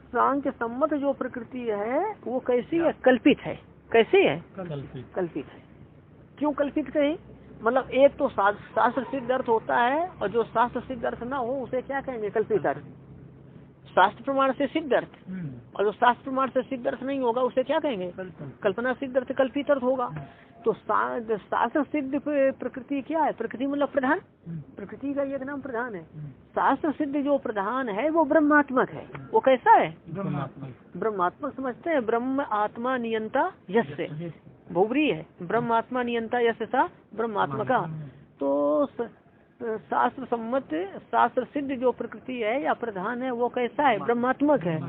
सांख्य सम्मत जो प्रकृति है वो कैसी है? कल्पित है। कैसी है? कल्पित है। क्यों कल्पित कहें? मतलब एक तो शास्त्र सिद्ध अर्थ होता है, और जो शास्त्र सिद्ध अर्थ ना हो उसे क्या कहेंगे? कल्पित अर्थ। शास्त्र प्रमाण से सिद्ध अर्थ, और जो शास्त्र प्रमाण से सिद्ध अर्थ नहीं होगा उसे क्या कहेंगे? कल्पना सिद्ध अर्थ, कल्पित अर्थ होगा। तो शास्त्र सिद्ध प्रकृति क्या है? प्रकृति मतलब प्रधान, प्रकृति का एक नाम प्रधान है। शास्त्र सिद्ध जो प्रधान है वो ब्रह्मात्मक है। वो कैसा है? ब्रह्मात्मक समझते हैं। ब्रह्म आत्मा नियंता यस्य, बहुब्री है। ब्रह्म आत्मा नियंता यस्य सा ब्रह्मात्मका। तो शास्त्र सम्मत शास्त्र सिद्ध जो प्रकृति है या प्रधान है वो कैसा है? ब्रह्मात्मक है।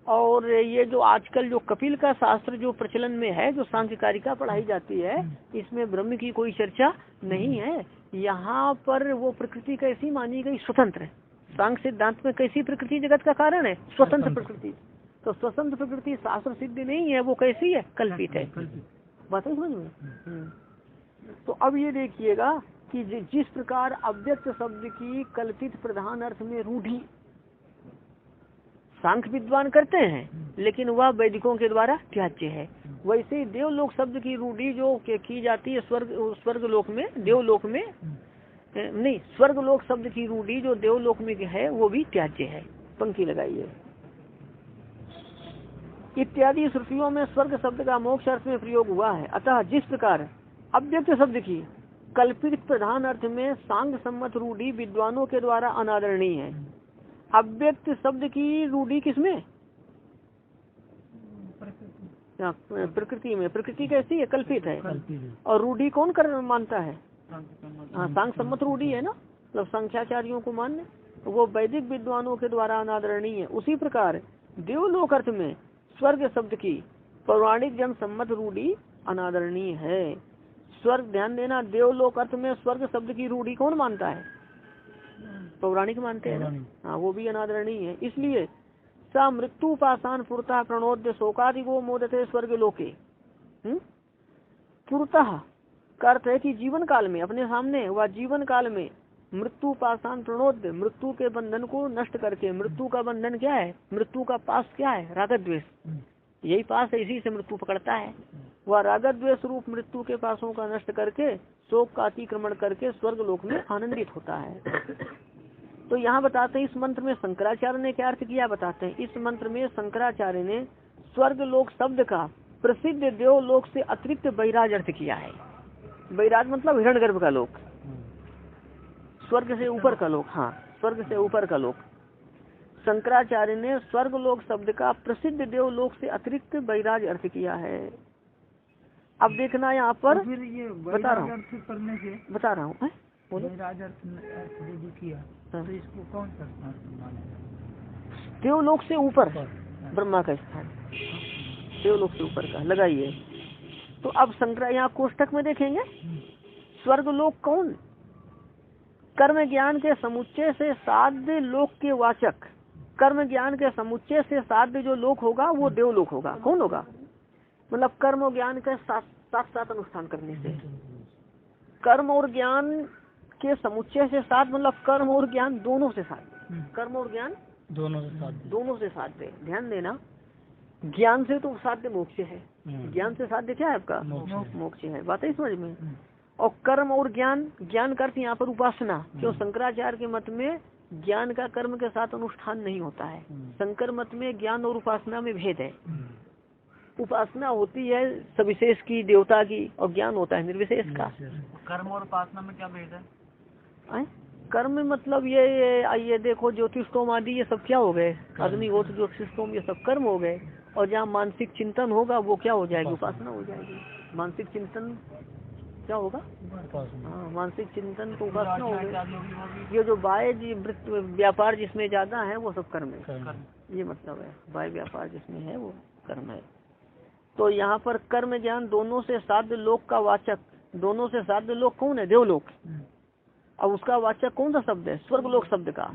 और ये जो आजकल जो कपिल का शास्त्र जो प्रचलन में है, जो सांख्यकारिका पढ़ाई जाती है, इसमें ब्रह्म की कोई चर्चा नहीं है। यहाँ पर वो प्रकृति कैसी मानी गई? स्वतंत्र। सांख्य सिद्धांत में कैसी प्रकृति जगत का कारण है? स्वतंत्र प्रकृति। तो स्वतंत्र प्रकृति शास्त्र सिद्ध नहीं है, वो कैसी है? कल्पित है। बात समझ में? तो अब ये देखिएगा कि जिस प्रकार अव्यक्त शब्द की कल्पित प्रधान अर्थ में रूढ़ी सांख्य विद्वान करते हैं, लेकिन वह वैदिकों के द्वारा त्याज्य है, वैसे ही देवलोक शब्द की रूढ़ी जो की जाती है स्वर्ग लोक में, देवलोक में नहीं, स्वर्गलोक शब्द की रूढ़ी जो देवलोक में है वो भी त्याज्य है। पंक्ति लगाइए। इत्यादि श्रुतियों में स्वर्ग शब्द का मोक्ष अर्थ में प्रयोग हुआ है। अतः जिस प्रकार अव्यक्त शब्द की कल्पित प्रधान अर्थ में सांख्य सम्मत रूढ़ी विद्वानों के द्वारा अनादरणीय है, अव्यक्त शब्द की रूढ़ी किसमें? प्रकृति में। प्रकृति कैसी है? कल्पित है। और रूढ़ी कौन कर मानता है? हाँ, सांख्य सम्मत रूढ़ी है ना, मतलब संख्याचार्यों को मान्य, वो वैदिक विद्वानों के द्वारा अनादरणीय है। उसी प्रकार देवलोक अर्थ में स्वर्ग शब्द की पौराणिक जन सम्मत रूढ़ी अनादरणीय है। स्वर्ग, ध्यान देना, देवलोक अर्थ में स्वर्ग शब्द की रूढ़ी कौन मानता है? पौराणिक मानते हैं ना, हाँ, वो भी अनादरणीय है। इसलिए सा मृत्यु पाषाण पुरतः प्रणोद्य शोकादिगो मोदते स्वर्ग लोके। पुरतः का अर्थ है कि जीवन काल में, अपने सामने वह जीवन काल में मृत्यु पाषाण प्रणोद्य, मृत्यु के बंधन को नष्ट करके। मृत्यु का बंधन क्या है? मृत्यु का पास क्या है? राग द्वेष। यही पास है, इसी से मृत्यु पकड़ता है। वह राग द्वेष रूप मृत्यु के पासों का नष्ट करके शोक का अतिक्रमण करके स्वर्ग लोक में आनंदित होता है। तो यहाँ बताते हैं इस मंत्र में शंकराचार्य ने क्या अर्थ किया, बताते हैं। इस मंत्र में शंकराचार्य ने स्वर्ग लोक शब्द का प्रसिद्ध देवलोक से अतिरिक्त बैराज अर्थ किया है। बैराज मतलब हिरण्यगर्भ का लोक, स्वर्ग से ऊपर का लोक। हाँ, स्वर्ग से ऊपर का लोक। शंकराचार्य ने स्वर्ग लोक शब्द का प्रसिद्ध देवलोक से अतिरिक्त वैराज अर्थ किया है। अब देखना यहाँ पर तो फिर ये बता रहा हूँ करने से बता रहा हूँ बोलो वैराज अर्थ जो किया तो इसको कौन सा स्थान मानेगा? देवलोक से ऊपर ब्रह्मा का स्थान, देवलोक से ऊपर का लगाइए। तो अब शंकर यहाँ कोष्टक में देखेंगे स्वर्गलोक कौन? कर्म ज्ञान के समुच्चय से साध्य लोक के वाचक, कर्म ज्ञान के समुच्चय से साध्य जो लोक होगा वो देवलोक होगा। कौन होगा? मतलब कर्म और ज्ञान का साथ साथ अनुष्ठान करने से, कर्म और ज्ञान के समुच्चय से साथ मतलब कर्म और ज्ञान दोनों से साथ, कर्म और ज्ञान दोनों से साध्य। ध्यान देना, ज्ञान से तो साध्य मोक्ष है, ज्ञान से साध्य क्या है आपका? मोक्ष है। बात है समझ में। और कर्म और ज्ञान, ज्ञान का अर्थ यहाँ पर उपासना, क्यों शंकराचार्य के मत में ज्ञान का कर्म के साथ अनुष्ठान नहीं होता है। शंकर मत में ज्ञान और उपासना में भेद है। उपासना होती है सविशेष की, देवता की, और ज्ञान होता है निर्विशेष का। कर्म और उपासना में क्या भेद है? कर्म मतलब ये देखो ज्योतिषोम आदि ये सब क्या हो गए? अग्निहोत्र ज्योतिषोम ये सब कर्म हो गए। और जहाँ मानसिक चिंतन होगा वो क्या हो जाएगी? उपासना हो जाएगी। मानसिक चिंतन क्या होगा? हाँ, मानसिक चिंतन तो उपासना होगी। ये जो बाह्य व्यापार जिसमें ज्यादा है वो सब कर्म है, ये मतलब है। बाह्य व्यापार जिसमें है वो कर्म है। तो यहाँ पर कर्म ज्ञान दोनों से साध्य लोक का वाचक, दोनों से साध्य लोक कौन है? देवलोक। अब उसका वाचक कौन सा शब्द है? स्वर्गलोक शब्द का।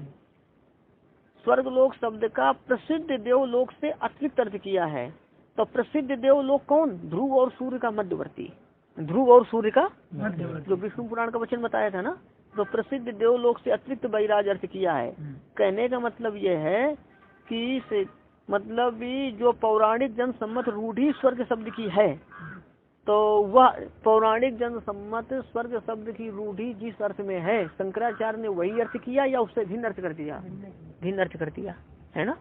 स्वर्गलोक शब्द का प्रसिद्ध देवलोक से अतिरिक्त अर्थ किया है। तो प्रसिद्ध देवलोक कौन? ध्रुव और सूर्य का मध्यवर्ती, ध्रुव और सूर्य का जो विष्णु पुराण का वचन बताया था ना। तो प्रसिद्ध देवलोक से अतिरिक्त वैराज अर्थ किया है। कहने का मतलब यह है कि मतलब जो पौराणिक जन सम्मत रूढ़ी स्वर्ग शब्द की है, तो वह पौराणिक जन सम्मत स्वर्ग शब्द की रूढ़ी जिस अर्थ में है, शंकराचार्य ने वही अर्थ किया या उससे भिन्न अर्थ कर दिया? भिन्न अर्थ कर दिया है ना।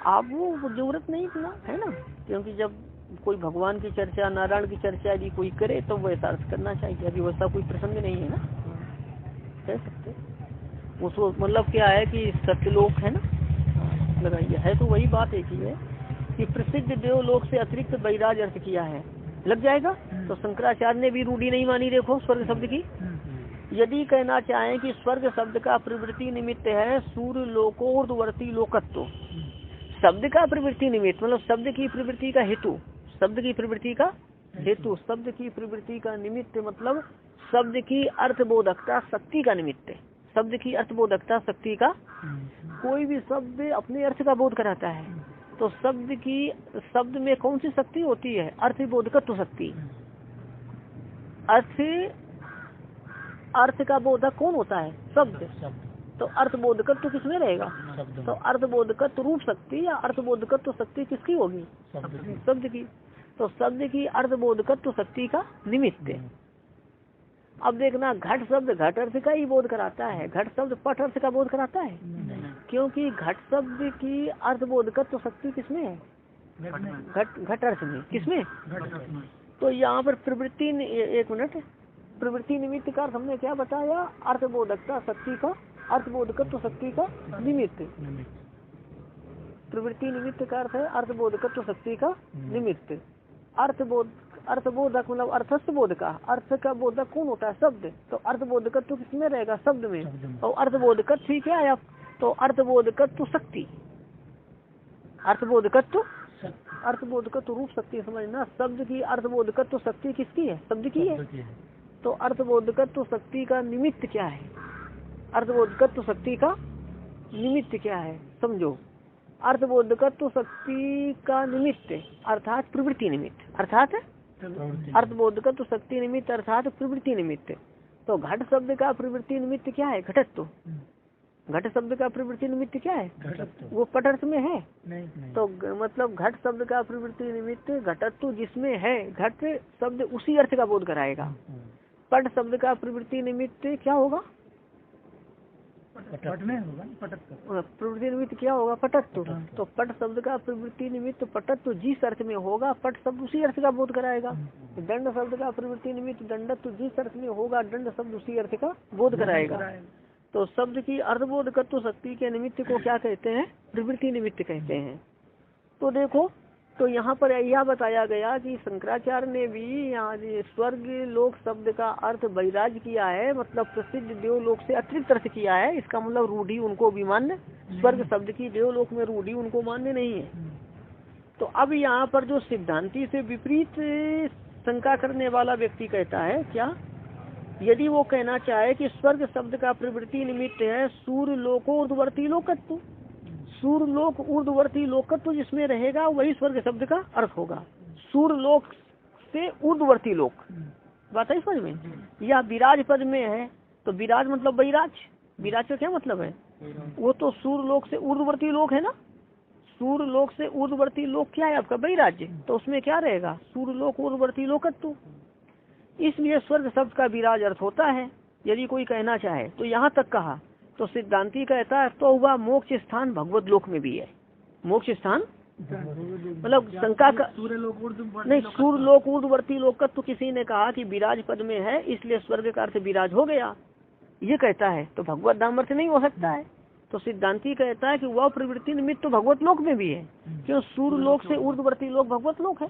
आप वो जरूरत नहीं इतना है ना, क्योंकि जब कोई भगवान की चर्चा, नारायण की चर्चा यदि कोई करे तो वैसा अर्थ करना चाहिए। अभी वैसा कोई प्रसंग नहीं है ना, कह सकते उसको। मतलब क्या है कि सत्यलोक है ना, लगाइए, है तो वही बात एक ही है कि प्रसिद्ध देवलोक से अतिरिक्त वैराज अर्थ किया है। लग जाएगा। तो शंकराचार्य ने भी रूढ़ी नहीं मानी देखो स्वर्ग शब्द की। यदि कहना चाहें कि स्वर्ग शब्द का प्रवृत्ति निमित्त है सूर्य लोकोर्धवर्ती लोकत्व, शब्द का प्रवृत्ति निमित्त मतलब शब्द की प्रवृत्ति का हेतु, शब्द की प्रवृत्ति का हेतु, शब्द की प्रवृत्ति का निमित्त मतलब शब्द की अर्थबोधकता शक्ति का निमित्त, शब्द की अर्थबोधकता शक्ति का। कोई भी शब्द अपने अर्थ का बोध कराता है, तो शब्द में कौन सी शक्ति होती है? अर्थबोधकत्व शक्ति। अर्थ का बोधक कौन होता है? शब्द। तो अर्थबोधकत्व किसमें रहेगा? तो अर्थबोधकत्व रूप शक्ति या अर्थबोधकत्व शक्ति किसकी होगी? शब्द की। तो शब्द की अर्थबोधकत्व शक्ति का निमित्त। अब देखना, घट शब्द घट अर्थ का ही बोध कराता है, घट शब्द पट अर्थ का बोध कराता है? क्योंकि घट शब्द की अर्थबोधकत्व शक्ति किसमें है? घट अर्थ में। किसमें? तो यहाँ पर प्रवृत्ति, एक मिनट, प्रवृत्ति निमित्त का अर्थ हमने क्या बताया? अर्थबोधकता शक्ति का, अर्थबोधकत्व शक्ति का निमित्त। प्रवृत्ति निमित्त का अर्थ है अर्थबोधकत्व शक्ति का निमित्त। अर्थबोधक मतलब अर्थस्थ बोध का, अर्थ का बोधक कौन होता है? शब्द। तो अर्थबोधकत्व किसमें रहेगा? शब्द में। और अर्थबोधकत्व ठीक है आप, तो अर्थबोधकत्व शक्ति, अर्थबोधकत्व रूप शक्ति समझना। शब्द की अर्थबोधकत्व शक्ति किसकी है? शब्द की है। तो अर्थबोधकत्व शक्ति का निमित्त क्या है? अर्थबोधकत्व शक्ति का निमित्त क्या है समझो। अर्थबोधकत्व शक्ति का निमित्त अर्थात प्रवृत्ति निमित्त, अर्थात अर्थबोधकत्व शक्ति निमित्त अर्थात प्रवृत्ति निमित्त। तो घट शब्द का प्रवृत्ति निमित्त क्या है? घटत्व। घट शब्द का प्रवृत्ति निमित्त क्या है? वो पट अर्थ में है। तो मतलब घट शब्द का प्रवृत्ति निमित्त घटत्व जिसमें है, घट शब्द उसी अर्थ का बोध कराएगा। पट शब्द का प्रवृत्ति निमित्त क्या होगा? प्रवृत्ति निमित्त क्या होगा? पटत्व। तो पट शब्द का प्रवृत्ति निमित्त पटत्व जिस अर्थ में होगा, पट शब्द उसी अर्थ का बोध कराएगा। दंड शब्द का प्रवृत्ति निमित्त दंडत्व जिस अर्थ में होगा, दंड शब्द उसी अर्थ का बोध कराएगा। तो शब्द की अर्थबोधकत्व शक्ति के निमित्त को क्या कहते हैं? प्रवृत्ति निमित्त कहते हैं। तो देखो, तो यहाँ पर यह बताया गया कि शंकराचार्य ने भी यहाँ स्वर्ग लोक शब्द का अर्थ वैराज किया है, मतलब प्रसिद्ध देवलोक से अतिरिक्त अर्थ किया है। इसका मतलब रूढ़ी उनको भी मान्य, स्वर्ग शब्द की देवलोक में रूढ़ी उनको मान्य नहीं है। तो अब यहाँ पर जो सिद्धांति से विपरीत शंका करने वाला व्यक्ति कहता है क्या, यदि वो कहना चाहे कि स्वर्ग शब्द का प्रवृत्ति निमित्त है सूर्य लोकोर्ध्वर्ती लोकत्व, सूर्य लोक ऊर्ध्वर्ती लोकत्व जिसमें रहेगा वही स्वर्ग शब्द का अर्थ होगा। सूर्य लोक से ऊर्ध्वर्ती लोक, बात है समझ में? या विराज पद में है तो विराज मतलब वैराज, विराज का क्या मतलब है? वो तो सूर्य लोक से ऊर्ध्वर्ती लोक है ना, सूर्य लोक से ऊर्ध्वर्ती लोक क्या है आपका? वैराज्य। तो उसमें क्या रहेगा? सूर्य लोक ऊर्ध्वर्ती लोकत्व। इसलिए स्वर्ग शब्द का विराज अर्थ होता है यदि कोई कहना चाहे। तो यहाँ तक कहा तो सिद्धांति कहता है तो हुआ मोक्ष स्थान भगवत लोक में भी है। मोक्ष स्थान मतलब शंका का नहीं, सूर्य लोक ऊर्ध्वर्ती लोकत्व किसी ने कहा कि विराज पद में है इसलिए स्वर्ग का अर्थ विराज हो गया, ये कहता है तो भगवत धाम अर्थ नहीं हो सकता है। तो सिद्धांति कहता है कि वह प्रवृत्ति निमित्त तो भगवत लोक में भी है, क्यों? सूर्य लोक से ऊर्ध्वर्ती लोक भगवत लोक है,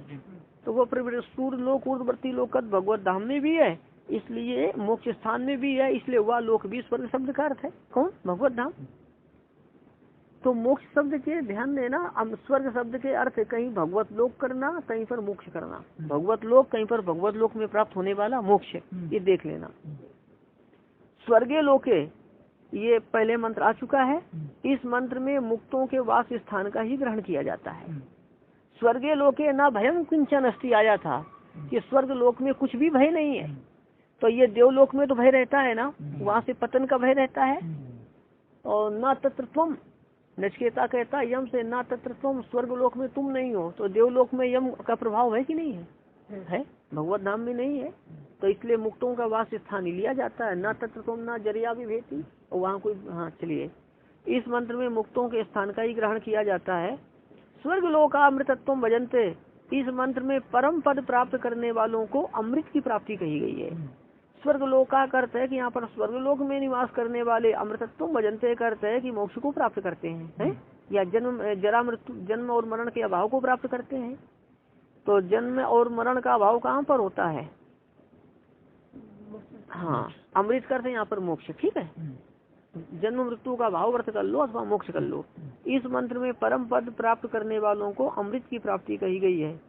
तो वह प्रवृत्ति सूर्य लोक ऊर्ध्वर्ती लोकत भगवत धाम में भी है, इसलिए मोक्ष स्थान में भी है, इसलिए वह लोक भी स्वर्ग शब्द का अर्थ है। कौन? भगवत धाम। तो मोक्ष शब्द के ध्यान देना, स्वर्ग शब्द के अर्थ कहीं भगवत लोक करना, कहीं पर मोक्ष करना। भगवत लोक कहीं पर भगवत लोक में प्राप्त होने वाला मोक्ष, ये देख लेना। स्वर्गे लोके ये पहले मंत्र आ चुका है। इस मंत्र में मुक्तों के वास स्थान का ही ग्रहण किया जाता है। स्वर्गे लोके ना भयम किंचन अस्ति आया था कि स्वर्ग लोक में कुछ भी भय नहीं है। तो ये देवलोक में तो भय रहता है ना, वहाँ से पतन का भय रहता है। और ना तत्र त्वम, नचिकेता कहता यम से ना तत्र त्वम, स्वर्ग लोक में तुम नहीं हो। तो देवलोक में यम का प्रभाव है कि नहीं है? है, भगवत धाम में नहीं है। तो इसलिए मुक्तों का वास स्थान ही लिया जाता है। ना तत्र त्वम ना जरिया भी भेती, और वहाँ कोई, हाँ चलिए, इस मंत्र में मुक्तों के स्थान का ही ग्रहण किया जाता है। स्वर्ग लोका अमृतत्व भजन्ते, इस मंत्र में परम पद प्राप्त करने वालों को अमृत की प्राप्ति कही गई है। स्वर्ग लोका का अर्थ है कि यहाँ पर स्वर्ग लोक में निवास करने वाले, अमृतत्व भजन्ते का अर्थ है कि मोक्ष को प्राप्त करते हैं, या जरा मृत्यु, जन्म और मरण के अभाव को प्राप्त करते हैं। तो जन्म और मरण का अभाव कहाँ पर होता है? हाँ, अमृत करते हैं यहाँ पर मोक्ष, ठीक है। जन्म मृत्यु का भाव अर्थ कर लो अथवा मोक्ष कर लो। इस मंत्र में परम पद प्राप्त करने वालों को अमृत की प्राप्ति कही गई है।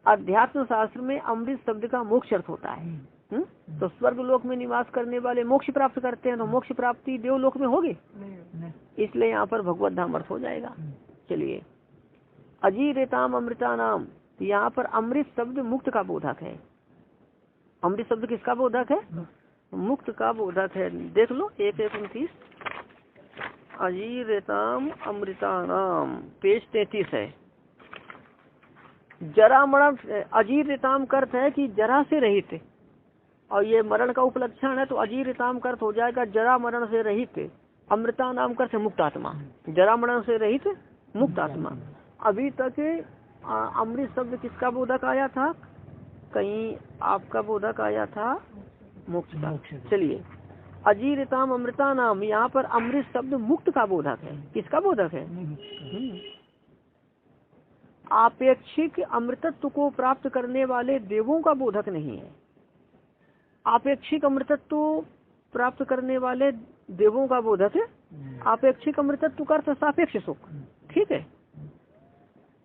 अध्यात्म शास्त्र में अमृत शब्द का मोक्ष अर्थ होता है। तो स्वर्ग लोक में निवास करने वाले मोक्ष प्राप्त करते हैं, तो मोक्ष प्राप्ति देवलोक में होगी, इसलिए यहाँ पर भगवत धाम अर्थ हो जाएगा। चलिए, अजीरेताम अमृता नाम, यहाँ पर अमृत शब्द मुक्त का बोधक है। अमृत शब्द किसका बोधक है? मुक्त का बोधक है। देख लो 1:29, अजीरेताम अमृतानाम, पेज 33 है। जरा मरण, अजीरेताम का अर्थ है कि जरा से रहित, और ये मरण का उपलक्षण है, तो अजीरेताम का अर्थ हो जाएगा जरा मरण से रहित। अमृता नाम का अर्थ मुक्त आत्मा, जरा मरण से रहित मुक्त आत्मा। अभी तक अमृत शब्द किसका बोधक आया था? कहीं आपका बोधक आया था मोक्ष का। चलिए, अजीरताम अमृता नाम, यहाँ पर अमृत शब्द मुक्त का बोधक है। किसका बोधक है? आपेक्षिक अमृतत्व को प्राप्त करने वाले देवों का बोधक नहीं है। आपेक्षिक अमृतत्व प्राप्त करने वाले देवों का बोधक है। आपेक्षिक अमृतत्व का अर्थ सापेक्ष सुख, ठीक है।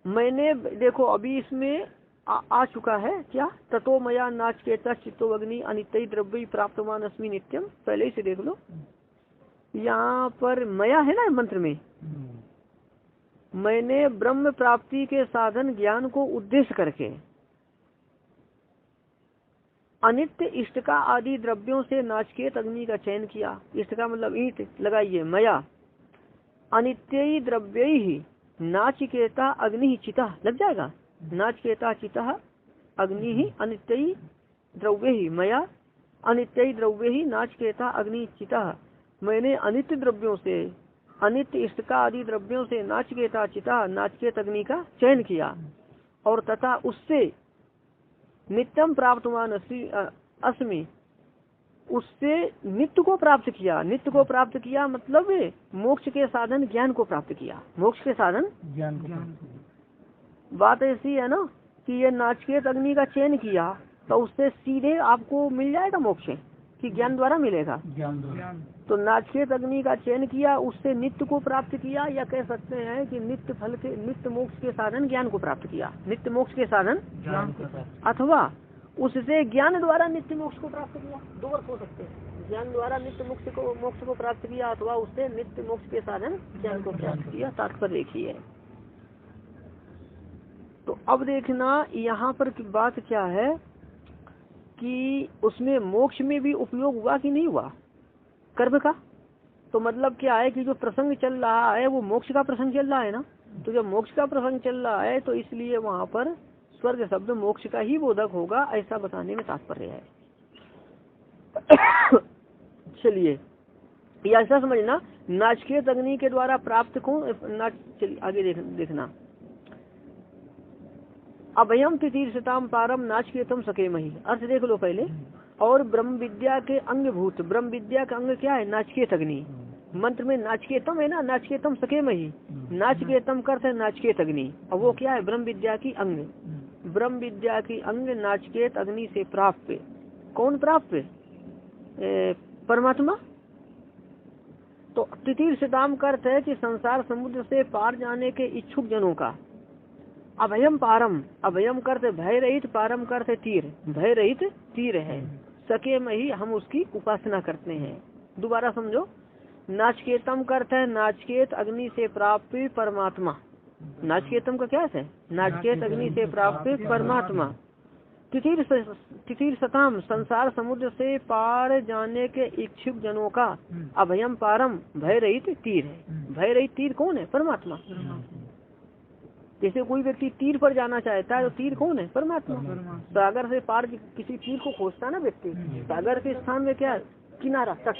मैंने देखो अभी इसमें आ चुका है क्या? ततो मया नाचकेता चित्तो अग्नि अनित्य द्रव्य प्राप्तमान अस्मि नित्यम, पहले ही से देख लो। यहाँ पर मया है ना मंत्र में, मैंने ब्रह्म प्राप्ति के साधन ज्ञान को उद्देश्य करके अनित्य इष्टका आदि द्रव्यों से नाचकेत अग्नि का चयन किया। इष्टका मतलब ईंट लगाइए, मया अनित्य द्रव्य ही नाचिकेता अग्नि चिता लग जाएगा। नाचकेता चिता अग्नि ही अनित्य द्रव्य ही, मया अनित्य द्रव्य ही नाचकेता अग्नि चिता, मैंने अनित्य द्रव्यों से, अनित्य इष्टका आदि द्रव्यों से नाचकेता चिता, नाचकेत अग्नि का चयन किया, और तथा उससे नित्यम प्राप्तमान अस्मि, उससे नित्य को प्राप्त किया। नित्य को प्राप्त किया मतलब मोक्ष के साधन ज्ञान को प्राप्त किया। मोक्ष के साधन ज्ञान बात ऐसी है ना कि ये नाचिकेत अग्नि का चयन किया तो उससे सीधे आपको मिल जाएगा मोक्ष कि ज्ञान द्वारा मिलेगा। ज्ञान तो नाचिकेत अग्नि का चयन किया, उससे नित्य को प्राप्त किया, या कह सकते हैं कि नित्य फल के नित्य मोक्ष के साधन ज्ञान को प्राप्त किया। नित्य मोक्ष के साधन अथवा उससे ज्ञान द्वारा नित्य मोक्ष को प्राप्त किया। दो अर्थ हो सकते हैं, ज्ञान द्वारा नित्य मोक्ष को प्राप्त किया अथवा उससे नित्य मोक्ष के साधन ज्ञान को प्राप्त किया। तात्पर्य एक ही है। तो अब देखना यहाँ पर की बात क्या है कि उसमें मोक्ष में भी उपयोग हुआ कि नहीं हुआ कर्म का। तो मतलब क्या है कि जो प्रसंग चल रहा है वो मोक्ष का प्रसंग चल रहा है ना। तो जब मोक्ष का प्रसंग चल रहा है तो इसलिए वहाँ पर स्वर्ग शब्द मोक्ष का ही बोधक होगा, ऐसा बताने में तात्पर्य है। चलिए या ऐसा समझना, नाचिकेत अग्नि के द्वारा प्राप्त को चलिए आगे देखना। अभयम तितीर्षताम पारम नाचिकेतम सकेमहि, अर्थ देख लो पहले। और ब्रह्म विद्या के अंग भूत, ब्रह्म विद्या का अंग क्या है? नाचिकेत अग्नि। मंत्र में नाचिकेतम है ना, नाचिकेतम सकेमहि, नाचिकेतम करते नाचिकेत अग्नि। और वो क्या है? ब्रह्म विद्या की अंग। ब्रह्म विद्या की अंग नाचिकेत अग्नि से प्राप्त। कौन प्राप्त? परमात्मा। तो तितीर्षताम का अर्थ है कि संसार समुद्र से पार जाने के इच्छुक जनों का। अभयम पारम, अभयम करते भय रहित, पारम करते तीर, भय रहित तीर है। सके में ही हम उसकी उपासना करते हैं। दोबारा समझो, नाचिकेतम करते है नाचिकेत अग्नि से प्राप्त परमात्मा। नाचिकेतम का क्या है? नाचिकेत अग्नि से प्राप्त परमात्मा। तितीर्षताम संसार समुद्र से पार जाने के इच्छुक जनों का। अभयम पारम भय रहित तीर है। भय रहित तीर कौन है? परमात्मा। जैसे कोई व्यक्ति तीर पर जाना चाहता है तो तीर कौन है? परमात्मा। सागर से पार किसी तीर को खोजता ना व्यक्ति, सागर के स्थान में क्या? किनारा, तट,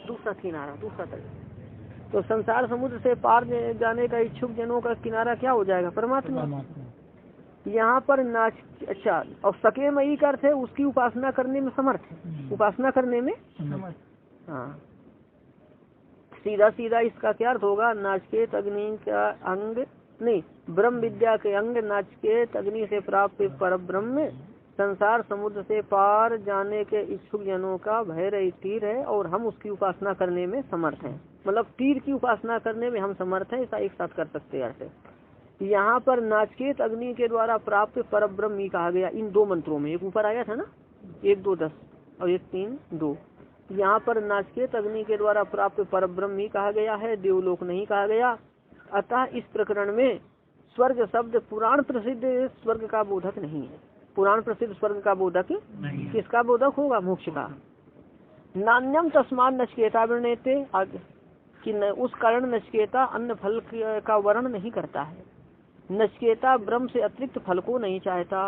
दूसरा किनारा, दूसरा तट। तो संसार समुद्र से पार जाने का इच्छुक जनों का किनारा क्या हो जाएगा? परमात्मा। यहाँ पर नाच अच्छा, और सके मई का अर्थ है उसकी उपासना करने में समर्थ है। उपासना करने में हाँ, सीधा सीधा इसका क्या अर्थ होगा? नाचिकेत अग्नि का अंग नहीं, ब्रह्म विद्या के अंग नाचिकेत अग्नि से प्राप्त पर ब्रह्म संसार समुद्र से पार जाने के इच्छुक जनों का भय रहित तीर है और हम उसकी उपासना करने में समर्थ हैं। मतलब तीर की उपासना करने में हम समर्थ हैं, ऐसा एक साथ कर सकते हैं अर्थ। यहाँ पर नाचिकेत अग्नि के द्वारा प्राप्त पर ब्रह्म ही कहा गया इन दो मंत्रों में। एक ऊपर आया था ना 1, 2, 10 और 1, 3, 2। यहाँ पर नाचिकेत अग्नि के द्वारा प्राप्त पर ब्रह्म ही कहा गया है, देवलोक नहीं कहा गया। अतः इस प्रकरण में स्वर्ग शब्द पुराण प्रसिद्ध स्वर्ग का बोधक नहीं है। पुराण प्रसिद्ध स्वर्ग का बोधक किसका बोधक होगा? मोक्ष का। नान्यम तस्मान नचिकेता वर्णयते, कि उस कारण नचिकेता अन्य फल का वर्ण नहीं करता है। नचिकेता ब्रह्म से अतिरिक्त फल को नहीं चाहता।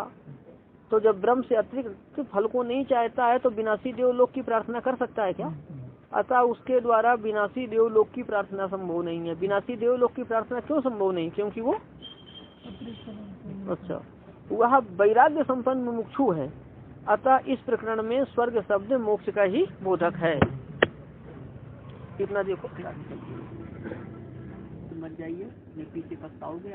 तो जब ब्रह्म से अतिरिक्त फल को नहीं चाहता है तो विनाशी देवलोक की प्रार्थना कर सकता है क्या? अतः उसके द्वारा विनाशी देवलोक की प्रार्थना संभव नहीं है। विनाशी देवलोक की प्रार्थना क्यों संभव नहीं? क्योंकि वो अच्छा वह वैराग्य संपन्न मुमुक्षु है। अतः इस प्रकरण में स्वर्ग शब्द मोक्ष का ही बोधक है। कितना देखो मत जाइए, मैं पीछे पछताओगे।